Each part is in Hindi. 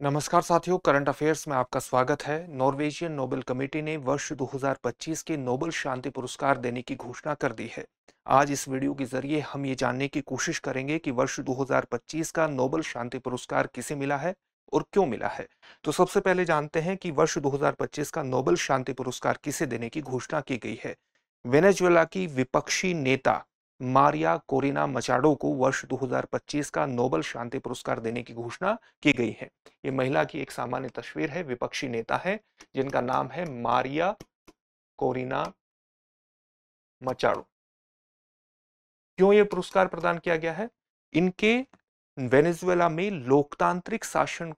नमस्कार साथियों, करंट अफेयर्स में आपका स्वागत है। नॉर्वेजियन नोबेल कमेटी ने वर्ष 2025 के नोबेल शांति पुरस्कार देने की घोषणा कर दी है। आज इस वीडियो के जरिए हम ये जानने की कोशिश करेंगे कि वर्ष 2025 का नोबेल शांति पुरस्कार किसे मिला है और क्यों मिला है। तो सबसे पहले जानते हैं कि वर्ष 2025 का नोबेल शांति पुरस्कार किसे देने की घोषणा की गई है। वेनेजुएला की विपक्षी नेता मारिया कोरिना मचाडो को वर्ष 2025 का नोबेल शांति पुरस्कार देने की घोषणा की गई है। ये महिला की एक सामान्य तस्वीर है, विपक्षी नेता है जिनका नाम है मारिया कोरिना मचाडो। क्यों ये पुरस्कार प्रदान किया गया है? इनके वेनेजुएला में लोकतांत्रिक शासन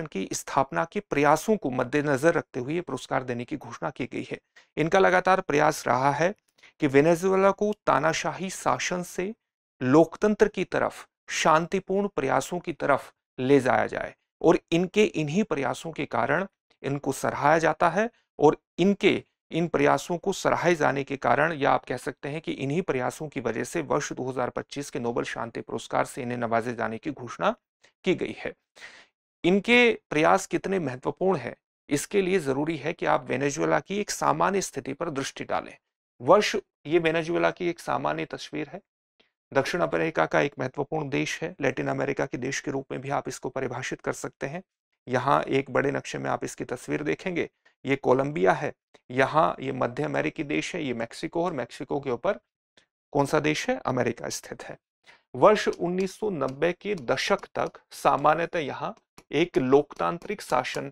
की स्थापना के प्रयासों को मद्देनजर रखते हुए ये पुरस्कार देने की घोषणा की गई है। इनका लगातार प्रयास रहा है कि वेनेजुएला को तानाशाही शासन से लोकतंत्र की तरफ, शांतिपूर्ण प्रयासों की तरफ ले जाया जाए और इनके इन्हीं प्रयासों के कारण इनको सराहा जाता है और इनके इन प्रयासों को सराहे जाने के कारण, या आप कह सकते हैं कि इन्हीं प्रयासों की वजह से वर्ष 2025 के नोबेल शांति पुरस्कार से इन्हें नवाजे जाने की घोषणा की गई है। इनके प्रयास कितने महत्वपूर्ण हैं, इसके लिए जरूरी है कि आप वेनेजुएला की एक सामान्य स्थिति पर दृष्टि डालें। ये वेनेजुएला की एक सामान्य तस्वीर है। दक्षिण अमेरिका का एक महत्वपूर्ण देश है, लैटिन अमेरिका के देश के रूप में भी आप इसको परिभाषित कर सकते हैं। यहाँ एक बड़े नक्शे में आप इसकी तस्वीर देखेंगे, ये कोलंबिया है। यहाँ ये मध्य अमेरिकी देश है, ये मैक्सिको, और मैक्सिको के ऊपर कौन सा देश है? अमेरिका स्थित है। वर्ष 1990 के दशक तक सामान्यतः यहाँ एक लोकतांत्रिक शासन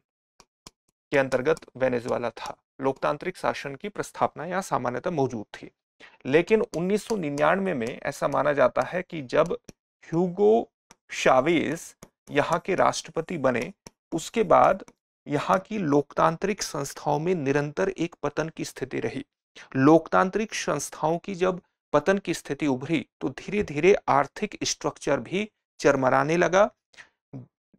के अंतर्गत वेनेजुएला था। लोकतांत्रिक शासन की प्रस्थापना यहाँ सामान्यतः मौजूद थी। लेकिन 1999 में ऐसा माना जाता है कि जब ह्यूगो शावेज यहाँ के राष्ट्रपति बने, उसके बाद यहाँ की लोकतांत्रिक संस्थाओं में निरंतर एक पतन की स्थिति रही। लोकतांत्रिक संस्थाओं की जब पतन की स्थिति उभरी तो धीरे धीरे आर्थिक स्ट्रक्चर भी चरमराने लगा।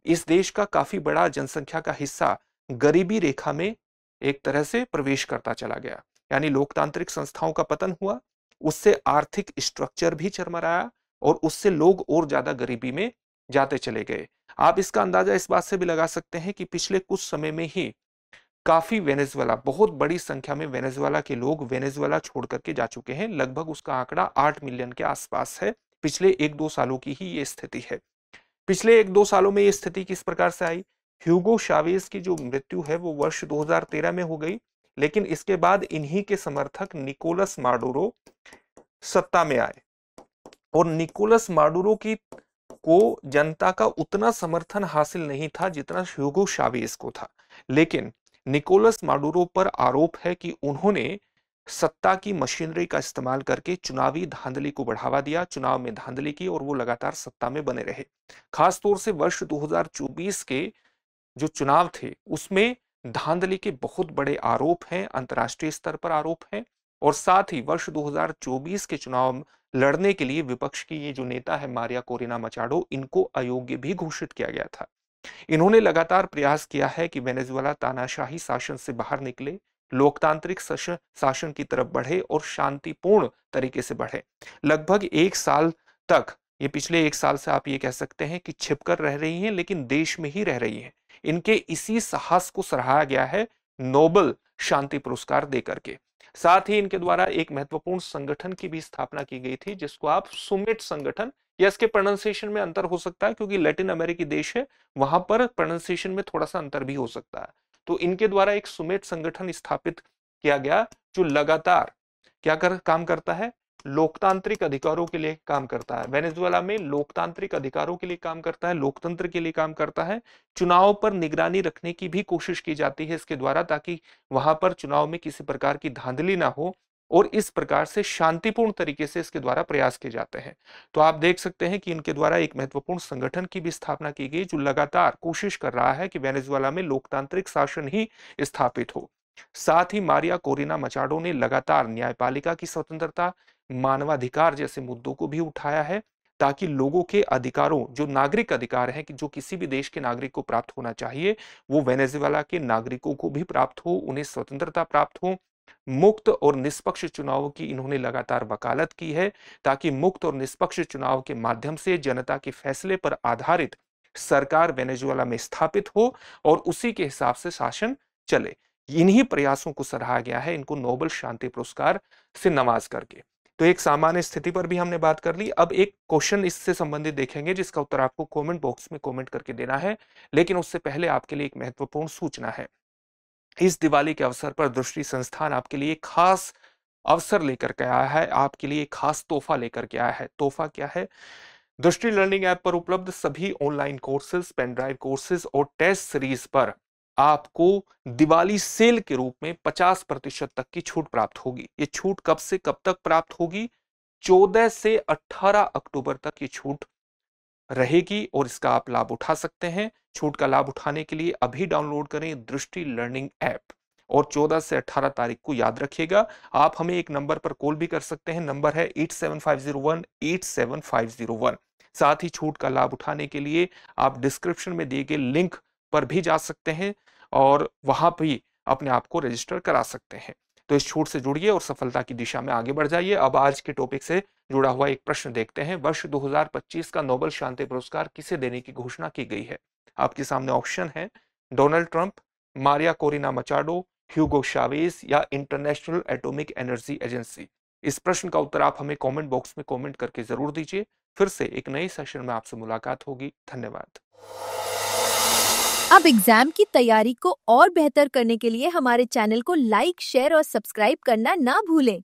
इस देश का काफी बड़ा जनसंख्या का हिस्सा गरीबी रेखा में एक तरह से प्रवेश करता चला गया। यानी लोकतांत्रिक संस्थाओं का पतन हुआ, उससे आर्थिक स्ट्रक्चर भी चरमराया और उससे लोग और ज्यादा गरीबी में जाते चले गए। आप इसका अंदाजा इस बात से भी लगा सकते हैं कि पिछले कुछ समय में ही काफी बहुत बड़ी संख्या में वेनेजुएला के लोग वेनेजुएला छोड़ करके जा चुके हैं। लगभग उसका आंकड़ा 8 मिलियन के आसपास है। पिछले 1-2 सालों की ही ये स्थिति है। पिछले 1-2 सालों में ये स्थिति किस प्रकार से आई? ह्यूगो शावेज की जो मृत्यु है वो वर्ष 2013 में हो गई, लेकिन इसके बाद इन्हीं के समर्थक निकोलस माडुरो सत्ता में आए और निकोलस माडुरो की को जनता का उतना समर्थन हासिल नहीं था जितना ह्यूगो शावेज को था। लेकिन निकोलस माडुरो पर आरोप है कि उन्होंने सत्ता की मशीनरी का इस्तेमाल करके चुनावी धांधली को बढ़ावा दिया, चुनाव में धांधली की, और वो लगातार सत्ता में बने रहे। खासतौर से वर्ष 2024 के जो चुनाव थे उसमें धांधली के बहुत बड़े आरोप हैं, अंतर्राष्ट्रीय स्तर पर आरोप हैं। और साथ ही वर्ष 2024 के चुनाव लड़ने के लिए विपक्ष की ये जो नेता है मारिया कोरिना मचाडो, इनको अयोग्य भी घोषित किया गया था। इन्होंने लगातार प्रयास किया है कि वेनेजुएला तानाशाही शासन से बाहर निकले, लोकतांत्रिक शासन की तरफ बढ़े और शांतिपूर्ण तरीके से बढ़े। लगभग 1 साल तक, ये पिछले 1 साल से आप ये कह सकते हैं कि छिपकर रह रही हैं, लेकिन देश में ही रह रही हैं। इनके इसी साहस को सराहा गया है नोबेल शांति पुरस्कार देकर के। साथ ही इनके द्वारा एक महत्वपूर्ण संगठन की भी स्थापना की गई थी, जिसको आप सुमिट संगठन, या इसके प्रोनाउंसिएशन में अंतर हो सकता है क्योंकि लैटिन अमेरिकी देश है, वहां पर प्रोनाउंसिएशन में थोड़ा सा अंतर भी हो सकता है। तो इनके द्वारा एक सुमिट संगठन स्थापित किया गया जो लगातार काम करता है, लोकतांत्रिक अधिकारों के लिए काम करता है। वेनेजुएला में लोकतांत्रिक अधिकारों के लिए काम करता है, लोकतंत्र के लिए काम करता है। चुनाव पर निगरानी रखने की भी कोशिश की जाती है इसके द्वारा, ताकि वहां पर चुनाव में किसी प्रकार की धांधली ना हो, और इस प्रकार से शांतिपूर्ण तरीके से इसके द्वारा प्रयास किए जाते हैं। तो आप देख सकते हैं कि इनके द्वारा एक महत्वपूर्ण संगठन की भी स्थापना की गई जो लगातार कोशिश कर रहा है कि वेनेजुएला में लोकतांत्रिक शासन ही स्थापित हो। साथ ही मारिया कोरिना मचाडो ने लगातार न्यायपालिका की स्वतंत्रता, मानवाधिकार जैसे मुद्दों को भी उठाया है, ताकि लोगों के अधिकारों, जो नागरिक अधिकार हैं कि जो किसी भी देश के नागरिक को प्राप्त होना चाहिए, वो वेनेजुएला के नागरिकों को भी प्राप्त हो, उन्हें स्वतंत्रता प्राप्त हो। मुक्त और निष्पक्ष चुनावों की इन्होंने लगातार वकालत की है, ताकि मुक्त और निष्पक्ष चुनाव के माध्यम से जनता के फैसले पर आधारित सरकार वेनेजुएला में स्थापित हो और उसी के हिसाब से शासन चले। इन्हीं प्रयासों को सराहा गया है इनको नोबेल शांति पुरस्कार से नवाज करके। तो एक सामान्य स्थिति पर भी हमने बात कर ली। अब एक क्वेश्चन इससे संबंधित देखेंगे जिसका उत्तर आपको कमेंट बॉक्स में कमेंट करके देना है, लेकिन उससे पहले आपके लिए एक महत्वपूर्ण सूचना है। इस दिवाली के अवसर पर दृष्टि संस्थान आपके लिए खास अवसर लेकर के आया है, आपके लिए खास तोहफा लेकर के आया है। तोहफा क्या है? दृष्टि लर्निंग ऐप पर उपलब्ध सभी online courses, pen drive courses और टेस्ट सीरीज पर आपको दिवाली सेल के रूप में 50% तक की छूट प्राप्त होगी। ये छूट कब से कब तक प्राप्त होगी? 14 से 18 अक्टूबर तक ये छूट रहेगी और इसका आप लाभ उठा सकते हैं। छूट का लाभ उठाने के लिए अभी डाउनलोड करें दृष्टि लर्निंग ऐप और 14 से 18 तारीख को याद रखिएगा। आप हमें एक नंबर पर कॉल भी कर सकते हैं, नंबर है 8750187501। साथ ही छूट का लाभ उठाने के लिए आप डिस्क्रिप्शन में दिए गए लिंक पर भी जा सकते हैं और वहां भी अपने आप को रजिस्टर करा सकते हैं। तो इस छूट से जुड़िए और सफलता की दिशा में आगे बढ़ जाइए। अब आज के टॉपिक से जुड़ा हुआ एक प्रश्न देखते हैं। वर्ष 2025 का नोबेल शांति पुरस्कार किसे देने की घोषणा की गई है? आपके सामने ऑप्शन है Donald Trump, Maria Corina Machado, Hugo Chavez या इंटरनेशनल एटॉमिक एनर्जी एजेंसी। इस प्रश्न का उत्तर आप हमें कमेंट बॉक्स में कमेंट करके जरूर दीजिए। फिर से एक नए सेशन में आपसे मुलाकात होगी। धन्यवाद। अब एग्जाम की तैयारी को और बेहतर करने के लिए हमारे चैनल को लाइक, शेयर और सब्सक्राइब करना ना भूलें।